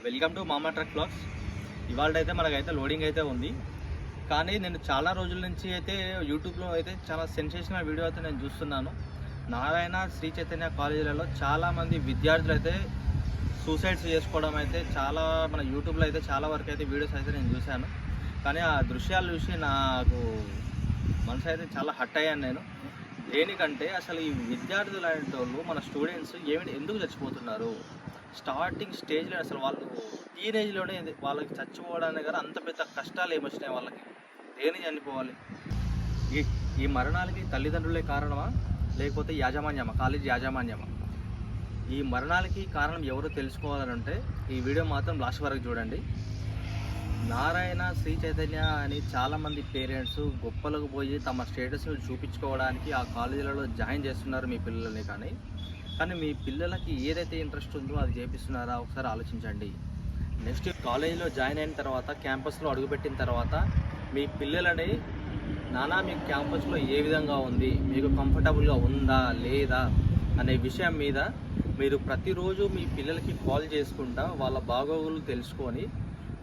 Welcome to మామా truck blogs. ఇవాళ అయితే మనకైతే లోడింగ్ అయితే ఉంది. కానీ నేను చాలా రోజుల నుంచి అయితే యూట్యూబ్లో అయితే చాలా సెన్సేషనల్ వీడియో అయితే నేను చూస్తున్నాను. నారాయణ శ్రీ చైతన్య కాలేజీలలో చాలామంది విద్యార్థులు అయితే సూసైడ్స్ చేసుకోవడం అయితే చాలా మన యూట్యూబ్లో అయితే చాలా వరకు అయితే వీడియోస్ అయితే నేను చూశాను. కానీ ఆ దృశ్యాలు చూసి నాకు మనసు అయితే చాలా హట్ అయ్యాను నేను. దేనికంటే అసలు ఈ విద్యార్థులు అనేటోళ్ళు మన స్టూడెంట్స్ ఎందుకు చచ్చిపోతున్నారు? స్టార్టింగ్ స్టేజ్లో అసలు వాళ్ళు టీనేజ్లోనే వాళ్ళకి చచ్చిపోవడానికి కానీ అంత పెద్ద కష్టాలు ఏమొచ్చినాయి వాళ్ళకి? దేని చనిపోవాలి? ఈ మరణాలకి తల్లిదండ్రులే కారణమా లేకపోతే యాజమాన్యమా, కాలేజీ యాజమాన్యమా? ఈ మరణాలకి కారణం ఎవరో తెలుసుకోవాలంటే ఈ వీడియో మాత్రం లాస్ట్ వరకు చూడండి. నారాయణ శ్రీ చైతన్య అని చాలామంది పేరెంట్స్ గొప్పలకు పోయి తమ స్టేటస్ను చూపించుకోవడానికి ఆ కాలేజీలలో జాయిన్ చేస్తున్నారు మీ పిల్లల్ని. కానీ మీ పిల్లలకి ఏదైతే ఇంట్రెస్ట్ ఉందో అది చేపిస్తున్నారా ఒకసారి ఆలోచించండి. నెక్స్ట్ కాలేజీలో జాయిన్ అయిన తర్వాత క్యాంపస్లో అడుగుపెట్టిన తర్వాత మీ పిల్లలని మీ క్యాంపస్లో ఏ విధంగా ఉంది, మీకు కంఫర్టబుల్గా ఉందా లేదా అనే విషయం మీద మీరు ప్రతిరోజు మీ పిల్లలకి కాల్ చేసుకుంటా వాళ్ళ బాగోగులు తెలుసుకొని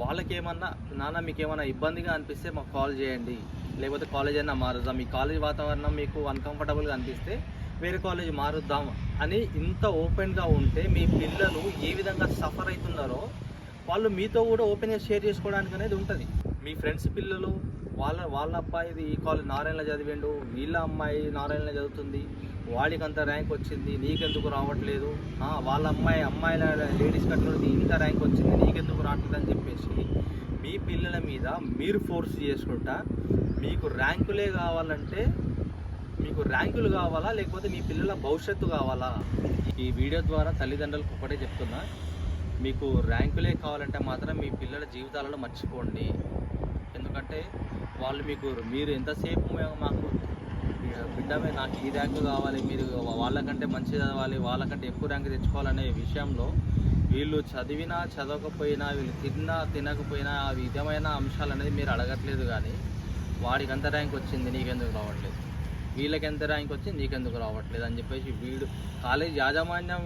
వాళ్ళకేమన్నా మీకు ఏమన్నా ఇబ్బందిగా అనిపిస్తే మాకు కాల్ చేయండి, లేకపోతే కాలేజ్ అయినా మారుద్దాం, మీ కాలేజ్ వాతావరణం మీకు అన్కంఫర్టబుల్గా అనిపిస్తే వేరే కాలేజ్ మారుద్దాం అని ఇంత ఓపెన్గా ఉంటే మీ పిల్లలు ఏ విధంగా సఫర్ అవుతున్నారో వాళ్ళు మీతో కూడా ఓపెన్గా షేర్ చేసుకోవడానికి అనేది ఉంటుంది. మీ ఫ్రెండ్స్ పిల్లలు వాళ్ళ అబ్బాయి ఈ కాలేజ్ నారాయణలో చదివిండు, వీళ్ళ అమ్మాయి నారాయణలో చదువుతుంది, వాడికి అంత ర్యాంక్ వచ్చింది, నీకెందుకు రావట్లేదు, వాళ్ళ అమ్మాయిల లేడీస్ కట్టినది ఇంత ర్యాంక్ వచ్చింది, నీకెందుకు రావట్లేదు అని చెప్పేసి మీ పిల్లల మీద మీరు ఫోర్స్ చేసుకుంటా మీకు ర్యాంకులే కావాలంటే మీకు ర్యాంకులు కావాలా లేకపోతే మీ పిల్లల భవిష్యత్తు కావాలా? ఈ వీడియో ద్వారా తల్లిదండ్రులకు ఒకటే చెప్తున్నా, మీకు ర్యాంకులే కావాలంటే మాత్రం మీ పిల్లల జీవితాలలో మర్చిపోండి. ఎందుకంటే వాళ్ళు మీరు ఎంతసేపు మాకు బిడ్డమే నాకు ఈ ర్యాంకు కావాలి, మీరు వాళ్ళకంటే మంచి చదవాలి, వాళ్ళకంటే ఎక్కువ ర్యాంకు తెచ్చుకోవాలనే విషయంలో వీళ్ళు చదివినా చదవకపోయినా, వీళ్ళు తినకపోయినా ఆ విధమైన అంశాలు అనేది మీరు అడగట్లేదు. కానీ వాడికి ఎంత ర్యాంక్ వచ్చింది నీకెందుకు రావట్లేదు, వీళ్ళకి ఎంత ర్యాంక్ వచ్చింది నీకెందుకు రావట్లేదు అని చెప్పేసి కాలేజ్ యాజమాన్యం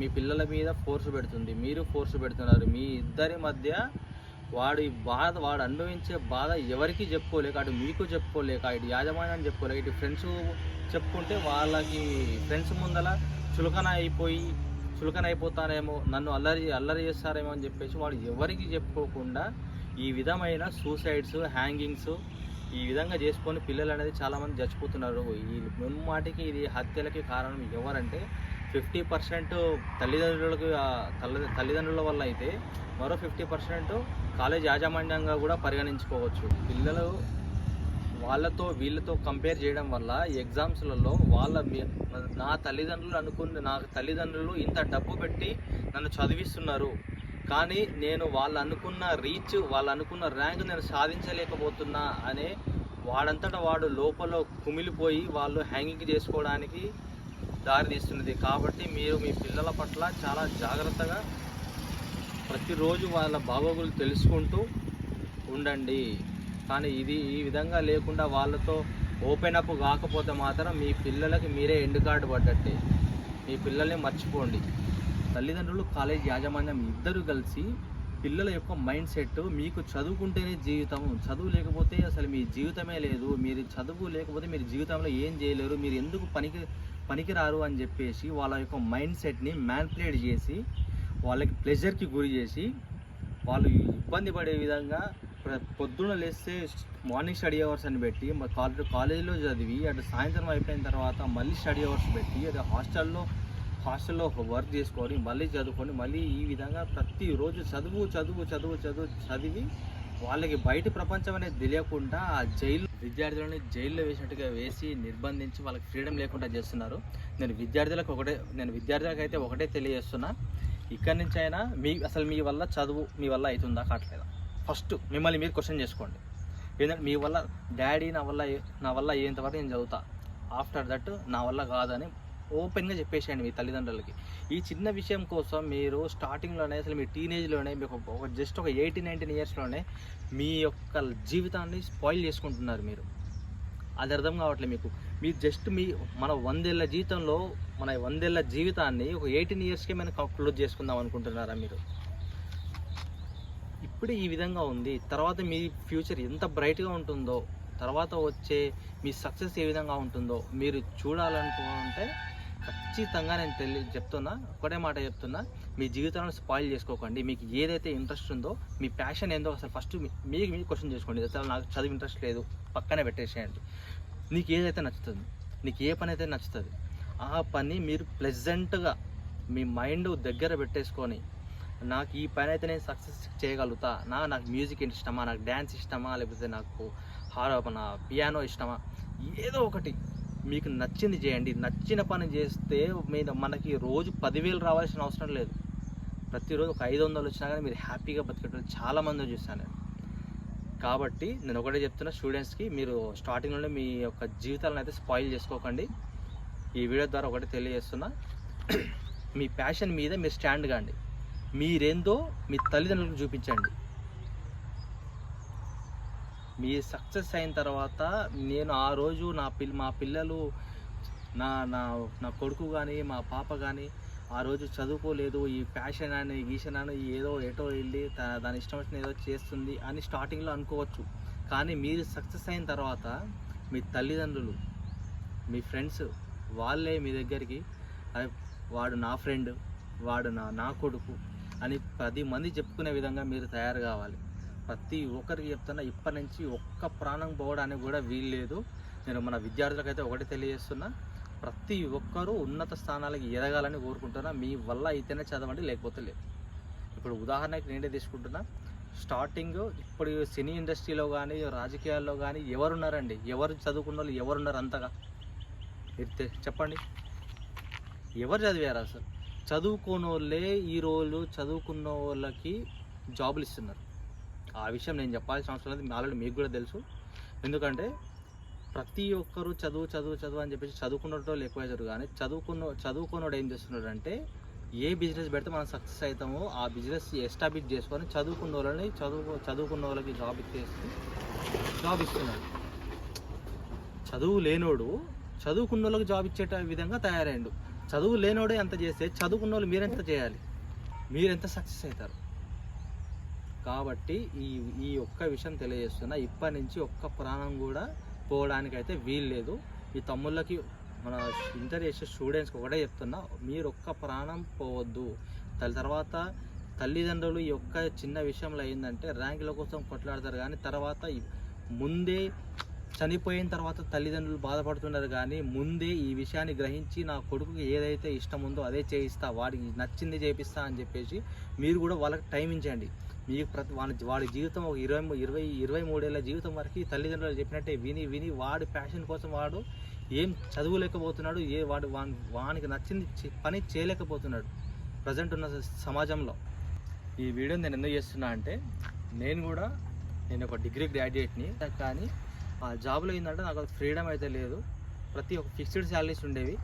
మీ పిల్లల మీద ఫోర్స్ పెడుతుంది, మీరు ఫోర్స్ పెడుతున్నారు. మీ ఇద్దరి మధ్య వాడు అనుభవించే బాధ ఎవరికి చెప్పుకోలేక, అటు మీకు చెప్పుకోలేక, ఇటు యాజమాన్యాన్ని చెప్పుకోలేక, ఇటు ఫ్రెండ్స్ చెప్పుకుంటే వాళ్ళకి ఫ్రెండ్స్ ముందల చులకన అయిపోతానేమో, నన్ను అల్లరి చేస్తారేమో అని చెప్పేసి వాడు ఎవరికి చెప్పుకోకుండా ఈ విధమైన సూసైడ్స్, హ్యాంగింగ్స్ ఈ విధంగా చేసుకొని పిల్లలు అనేది చాలామంది చచ్చిపోతున్నారు. ఈ ముమ్మాటికి ఇది హత్యలకి కారణం ఎవరంటే 50% తల్లిదండ్రుల వల్ల అయితే మరో 50% కాలేజ్ యాజమాన్యంగా కూడా పరిగణించుకోవచ్చు. పిల్లలు వీళ్ళతో కంపేర్ చేయడం వల్ల ఎగ్జామ్స్లలో నా తల్లిదండ్రులు ఇంత డబ్బు పెట్టి నన్ను చదివిస్తున్నారు, కానీ నేను వాళ్ళు అనుకున్న ర్యాంక్ నేను సాధించలేకపోతున్నా అనే వాడంతటా వాడు లోపల కుమిలిపోయి వాళ్ళు హ్యాంగింగ్ చేసుకోవడానికి దారి తీస్తున్నది. కాబట్టి మీరు మీ పిల్లల పట్ల చాలా జాగ్రత్తగా ప్రతిరోజు వాళ్ళ బాగోగులు తెలుసుకుంటూ ఉండండి. కానీ ఈ విధంగా లేకుండా వాళ్ళతో ఓపెన్ అప్ కాకపోతే మాత్రం మీ పిల్లలకి మీరే ఎండ్ కార్డు పడ్డట్టే. మీ పిల్లల్ని మర్చిపోండి. తల్లిదండ్రులు, కాలేజ్ యాజమాన్యం ఇద్దరు కలిసి పిల్లల యొక్క మైండ్ సెట్ మీకు చదువుకుంటేనే జీవితం, చదువు లేకపోతే అసలు మీ జీవితమే లేదు, మీరు చదువు లేకపోతే మీరు జీవితంలో ఏం చేయలేరు, మీరు ఎందుకు పనికిరారు అని చెప్పేసి వాళ్ళ యొక్క మైండ్ సెట్ని మ్యానిపులేట్ చేసి వాళ్ళకి ప్లెజర్కి గురి చేసి వాళ్ళు ఇబ్బంది పడే విధంగా పొద్దున్న లేస్తే మార్నింగ్ స్టడీ అవర్స్ అని పెట్టి కాలేజీలో చదివి అటు సాయంత్రం అయిపోయిన తర్వాత మళ్ళీ స్టడీ అవర్స్ పెట్టి అది హాస్టల్లో ఒక వర్క్ చేసుకొని మళ్ళీ చదువుకొని మళ్ళీ ఈ విధంగా ప్రతిరోజు చదివి వాళ్ళకి బయట ప్రపంచం అనేది తెలియకుండా ఆ విద్యార్థులని జైల్లో వేసినట్టుగా వేసి నిర్బంధించి వాళ్ళకి ఫ్రీడమ్ లేకుండా చేస్తున్నారు. నేను విద్యార్థులకు అయితే ఒకటే తెలియజేస్తున్నా, ఇక్కడి నుంచి అయినా అసలు మీ వల్ల చదువు మీ వల్ల అవుతుందా కావట్లేదా? ఫస్ట్ మిమ్మల్ని మీరు క్వశ్చన్ చేసుకోండి. ఏంటంటే మీ వల్ల డాడీ నా వల్ల అయ్యేంతవరకు నేను చదువుతా, ఆఫ్టర్ దట్ నా వల్ల కాదని ఓపెన్గా చెప్పేసేయండి మీ తల్లిదండ్రులకి. ఈ చిన్న విషయం కోసం మీరు స్టార్టింగ్లోనే అసలు మీ టీనేజ్లోనే మీకు జస్ట్ ఒక 18-19 ఇయర్స్లోనే మీ యొక్క జీవితాన్ని స్పాయిల్ చేసుకుంటున్నారు మీరు. అది అర్థం కావట్లేదు మీకు. మీరు జస్ట్ మన 100 ఏళ్ళ జీవితంలో మన 100 ఏళ్ళ జీవితాన్ని ఒక 18 ఇయర్స్కే మనం క్లోజ్ చేసుకుందాం అనుకుంటున్నారా మీరు? ఇప్పుడే ఈ విధంగా ఉంది, తర్వాత మీ ఫ్యూచర్ ఎంత బ్రైట్గా ఉంటుందో, తర్వాత వచ్చే మీ సక్సెస్ ఏ విధంగా ఉంటుందో మీరు చూడాలనుకుంటే ఖచ్చితంగా నేను చెప్తున్నా, ఒకటే మాట చెప్తున్నా, మీ జీవితాలను స్పాయిల్ చేసుకోకండి. మీకు ఏదైతే ఇంట్రెస్ట్ ఉందో, మీ ప్యాషన్ ఏందో అసలు ఫస్ట్ మీకు మీరు క్వశ్చన్ చేసుకోండి. అసలు నాకు చదువు ఇంట్రెస్ట్ లేదు, పక్కనే పెట్టేసేయండి. నీకు ఏదైతే నచ్చుతుంది, నీకు ఏ పని అయితే నచ్చుతుంది, ఆ పని మీరు ప్లెజెంట్గా మీ మైండ్ దగ్గర పెట్టేసుకొని, నాకు ఈ పని అయితే నేను సక్సెస్ చేయగలుగుతా, నాకు మ్యూజిక్ ఇష్టమా, నాకు డ్యాన్స్ ఇష్టమా, లేకపోతే నాకు మన పియానో ఇష్టమా, ఏదో ఒకటి మీకు నచ్చింది చేయండి. నచ్చిన పని చేస్తే మనకి రోజు 10,000 రావాల్సిన అవసరం లేదు. ప్రతిరోజు ఒక 500 వచ్చినా కానీ మీరు హ్యాపీగా బతికేటప్పుడు చాలామంది చూస్తాను నేను. కాబట్టి నేను ఒకటే చెప్తున్నా స్టూడెంట్స్కి, మీరు స్టార్టింగ్లోనే మీ యొక్క జీవితాలను అయితే స్పాయిల్ చేసుకోకండి. ఈ వీడియో ద్వారా ఒకటి తెలియజేస్తున్నా, మీ ప్యాషన్ మీద మీరు స్టాండ్ కాండి. మీరేందో మీ తల్లిదండ్రులకు చూపించండి. మీ సక్సెస్ అయిన తర్వాత నేను ఆ రోజు మా పిల్లలు నా నా నా కొడుకు కానీ మా పాప కానీ ఆ రోజు చదువుకోలేదు, ఈ ప్యాషన్ అని గీషన్ అని ఏదో ఎటో వెళ్ళి దాని ఇష్టం వచ్చిన ఏదో చేస్తుంది అని స్టార్టింగ్లో అనుకోవచ్చు. కానీ మీరు సక్సెస్ అయిన తర్వాత మీ తల్లిదండ్రులు, మీ ఫ్రెండ్స్ వాళ్ళే మీ దగ్గరికి వాడు నా ఫ్రెండ్, వాడు నా కొడుకు అని 10 మంది చెప్పుకునే విధంగా మీరు తయారు కావాలి. ప్రతి ఒక్కరికి చెప్తున్నా, ఇప్పటి నుంచి ఒక్క ప్రాణం పోవడానికి కూడా వీలు లేదు. నేను మన విద్యార్థులకైతే ఒకటి తెలియజేస్తున్నా, ప్రతి ఒక్కరూ ఉన్నత స్థానాలకు ఎదగాలని కోరుకుంటున్నా. మీ వల్ల అయితేనే చదవండి, లేకపోతే లేదు. ఇప్పుడు ఉదాహరణకి నేనే తీసుకుంటున్నా, స్టార్టింగ్ ఇప్పుడు సినీ ఇండస్ట్రీలో కానీ రాజకీయాల్లో కానీ ఎవరున్నారండి, ఎవరు చదువుకున్న వాళ్ళు ఎవరున్నారు అంతగా చెప్పండి? ఎవరు చదివారు? అసలు చదువుకున్న వాళ్ళే ఈరోజు చదువుకున్న వాళ్ళకి జాబులు ఇస్తున్నారు. ఆ విషయం నేను చెప్పాల్సిన అవసరం లేదు, ఆల్రెడీ మీకు కూడా తెలుసు. ఎందుకంటే ప్రతి ఒక్కరూ చదువు అని చెప్పేసి చదువుకున్నటోళ్ళు ఎక్కువైతారు. కానీ చదువుకున్నోడు ఏం చేస్తున్నాడు అంటే, ఏ బిజినెస్ పెడితే మనం సక్సెస్ అవుతామో ఆ బిజినెస్ ఎస్టాబ్లిష్ చేసుకొని చదువుకున్న వాళ్ళని చదువుకున్న వాళ్ళకి జాబ్ ఇస్తున్నాడు. చదువు లేనోడు చదువుకున్న వాళ్ళకి జాబ్ ఇచ్చే విధంగా తయారైండు. చదువు లేనోడే ఎంత చేస్తే చదువుకున్న వాళ్ళు మీరెంత చేయాలి, మీరెంత సక్సెస్ అవుతారు? కాబట్టి ఈ ఒక్క విషయం తెలియజేస్తున్నా, ఇప్పటి నుంచి ఒక్క ప్రాణం కూడా పోవడానికైతే వీలు లేదు. ఈ తమ్ముళ్ళకి, మన ఇంటర్ చేసే స్టూడెంట్స్కి ఒకటే చెప్తున్నా, మీరు ఒక్క ప్రాణం పోవద్దు. తర్వాత తల్లిదండ్రులు ఈ ఒక్క చిన్న విషయంలో ఏంటంటే ర్యాంకుల కోసం కొట్లాడతారు, కానీ తర్వాత ముందే చనిపోయిన తర్వాత తల్లిదండ్రులు బాధపడుతున్నారు. కానీ ముందే ఈ విషయాన్ని గ్రహించి నా కొడుకుకి ఏదైతే ఇష్టం ఉందో అదే చేయిస్తా, వాడికి నచ్చింది చేపిస్తా అని చెప్పేసి మీరు కూడా వాళ్ళకి టైం ఇచ్చండి. మీకు వాడి జీవితం ఒక 23 ఏళ్ళ జీవితం వరకు తల్లిదండ్రులు చెప్పినట్టే విని వాడి ప్యాషన్ కోసం వాడు ఏం చదువులేకపోతున్నాడు, వానికి నచ్చింది పని చేయలేకపోతున్నాడు ప్రజెంట్ ఉన్న సమాజంలో. ఈ వీడియో నేను ఎందుకు చేస్తున్నా అంటే, నేను ఒక డిగ్రీ గ్రాడ్యుయేట్ని, కానీ ఆ జాబ్లో ఏంటంటే నాకు ఫ్రీడమ్ అయితే లేదు. ప్రతి ఒక్క ఫిక్స్డ్ శాలరీస్ ఉండేవి.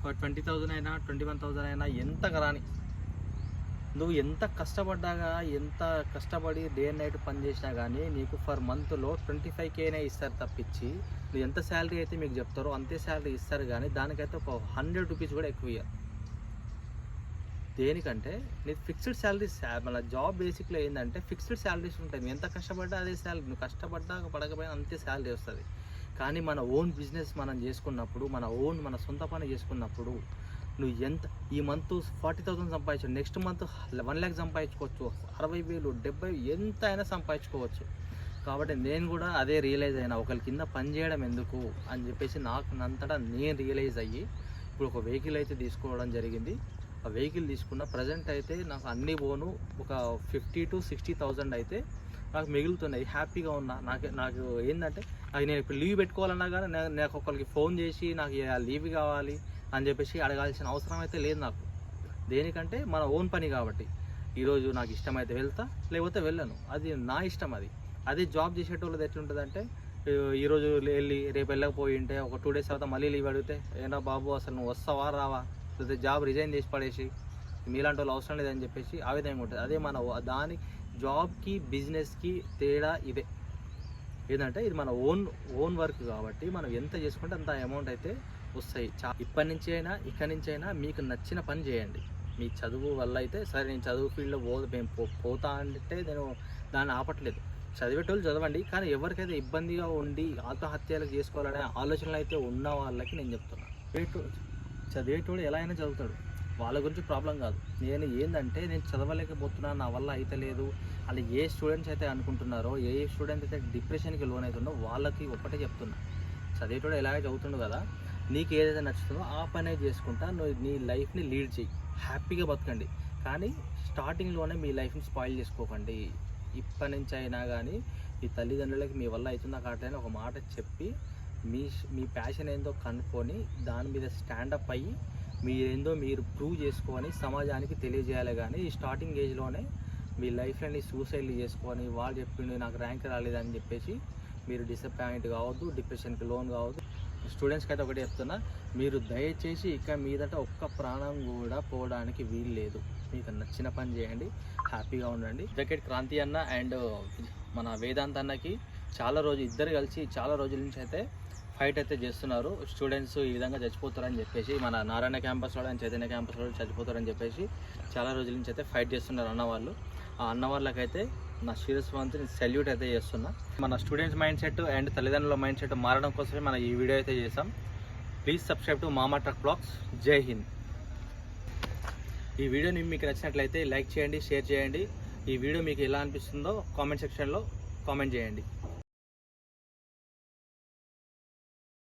20,000 అయినా 21,000 అయినా ఎంతగా రాని, నువ్వు ఎంత కష్టపడి డే అండ్ నైట్ పని చేసినా కానీ నీకు ఫర్ మంత్లో 25K ఇస్తారు తప్పించి, నువ్వు ఎంత శాలరీ అయితే మీకు చెప్తారో అంతే శాలరీ ఇస్తారు. కానీ దానికైతే ఒక 100 రూపీస్ కూడా ఎక్కువ ఇయ్యారు. దేనికంటే నీకు ఫిక్స్డ్ శాలరీస్, మన జాబ్ బేసిక్లో ఏంటంటే ఫిక్స్డ్ శాలరీస్ ఉంటాయి. నువ్వు ఎంత కష్టపడ్డా అదే శాలరీ, నువ్వు కష్టపడ్డా పడకపోయినా అంతే శాలరీ వస్తుంది. కానీ మన ఓన్ బిజినెస్ మనం చేసుకున్నప్పుడు, మన సొంత పని చేసుకున్నప్పుడు నువ్వు ఈ మంత్ 40,000 సంపాదించు, నెక్స్ట్ మంత్ 1 lakh సంపాదించుకోవచ్చు, 60,000, 70,000 ఎంత అయినా సంపాదించుకోవచ్చు. కాబట్టి నేను కూడా అదే రియలైజ్ అయినా, ఒకరి కింద పని చేయడం ఎందుకు అని చెప్పేసి అంతటా నేను రియలైజ్ అయ్యి ఇప్పుడు ఒక వెహికల్ అయితే తీసుకోవడం జరిగింది. ఆ వెహికల్ తీసుకున్న ప్రజెంట్ అయితే నాకు అన్నీ పోను ఒక 50,000 to 60,000 అయితే నాకు మిగులుతున్నాయి. హ్యాపీగా ఉన్నా. నాకు ఏంటంటే, నేను ఇప్పుడు లీవ్ పెట్టుకోవాలన్నా కానీ నాకు ఒకరికి ఫోన్ చేసి నాకు లీవ్ కావాలి అని చెప్పేసి అడగాల్సిన అవసరం అయితే లేదు నాకు. దేనికంటే మన ఓన్ పని కాబట్టి ఈరోజు నాకు ఇష్టమైతే వెళ్తా, లేకపోతే వెళ్ళను, అది నా ఇష్టం. అదే జాబ్ చేసేటోళ్ళది ఎట్లుంటుందంటే, ఈరోజు వెళ్ళి రేపు వెళ్ళకపోయి ఉంటే ఒక 2 days తర్వాత మళ్ళీ లీవ్ అడిగితే, ఏనా బాబు అసలు నువ్వు వస్తావా రావా, లేకపోతే జాబ్ రిజైన్ చేసి పడేసి మీలాంటి వాళ్ళు అవసరం లేదని చెప్పేసి ఆ విధంగా ఉంటుంది. అదే మన దాని జాబ్కి బిజినెస్కి తేడా ఇదే. ఏంటంటే ఇది మన ఓన్ వర్క్ కాబట్టి మనం ఎంత చేసుకుంటే అంత అమౌంట్ అయితే వస్తాయి. ఇక్కడి నుంచి అయినా మీకు నచ్చిన పని చేయండి. మీ చదువు వల్ల అయితే సరే, నేను చదువు ఫీల్డ్లో మేము పోతా అంటే నేను దాన్ని ఆపట్లేదు. చదివేటోళ్ళు చదవండి, కానీ ఎవరికైతే ఇబ్బందిగా ఉండి ఆత్మహత్యలు చేసుకోవాలనే ఆలోచనలు అయితే ఉన్న వాళ్ళకి నేను చెప్తున్నా, చదివేటోడు ఎలా అయినా చదువుతాడు, వాళ్ళ గురించి ప్రాబ్లం కాదు. నేను చదవలేకపోతున్నాను, నా వల్ల అయితే లేదు అని ఏ స్టూడెంట్స్ అయితే అనుకుంటున్నారో, ఏ స్టూడెంట్స్ అయితే డిప్రెషన్కి లోన్ అవుతుందో వాళ్ళకి ఒక్కటే చెప్తున్నా, చదివేటోడు ఎలాగే చదువుతుండు కదా, నీకు ఏదైతే నచ్చుతుందో ఆ పనే చేసుకుంటా నువ్వు నీ లైఫ్ని లీడ్ చేయి, హ్యాపీగా బతకండి. కానీ స్టార్టింగ్లోనే మీ లైఫ్ని స్పాయిల్ చేసుకోకండి. ఇప్పటి నుంచి అయినా కానీ మీ తల్లిదండ్రులకి మీ వల్ల అవుతుందా కావట్లేదని ఒక మాట చెప్పి మీ ప్యాషన్ ఏందో కనుక్కొని దాని మీద స్టాండప్ అయ్యి మీరేందో మీరు ప్రూవ్ చేసుకొని సమాజానికి తెలియజేయాలి. కానీ ఈ స్టార్టింగ్ ఏజ్లోనే మీ లైఫ్ని సూసైడ్ చేసుకొని వాళ్ళు చెప్పిండు నాకు ర్యాంక్ రాలేదని చెప్పేసి మీరు డిసప్పాయింట్ కావద్దు, డిప్రెషన్కి లోన్ కావద్దు. స్టూడెంట్స్కి అయితే ఒకటి చెప్తున్నా, మీరు దయచేసి ఇక మీదట ఒక్క ప్రాణం కూడా పోవడానికి వీలు లేదు. మీకు నచ్చిన పని చేయండి, హ్యాపీగా ఉండండి. అడ్వకేట్ క్రాంతి అన్న అండ్ మన వేదాంత్ అన్నకి ఇద్దరు కలిసి చాలా రోజుల నుంచి అయితే ఫైట్ అయితే చేస్తున్నారు. స్టూడెంట్స్ ఈ విధంగా చచ్చిపోతారని చెప్పేసి, మన నారాయణ క్యాంపస్లో అండ్ చైతన్య క్యాంపస్లో చచ్చిపోతారని చెప్పేసి చాలా రోజుల నుంచి అయితే ఫైట్ చేస్తున్నారు అన్నవాళ్ళు. ఆ అన్నవాళ్ళకైతే నా శిరస్వంతిని సెల్యూట్ అయితే చేస్తున్నా. మన స్టూడెంట్స్ మైండ్ సెట్ అండ్ తల్లిదండ్రుల మైండ్ సెట్ మారడం కోసమే మనం ఈ వీడియో అయితే చేసాం. ప్లీజ్ సబ్స్క్రైబ్ టు మామా ట్రక్ బ్లాగ్స్. జై హింద్. ఈ వీడియో మీకు నచ్చినట్లయితే లైక్ చేయండి, షేర్ చేయండి. ఈ వీడియో మీకు ఎలా అనిపిస్తుందో కామెంట్ సెక్షన్లో కామెంట్ చేయండి.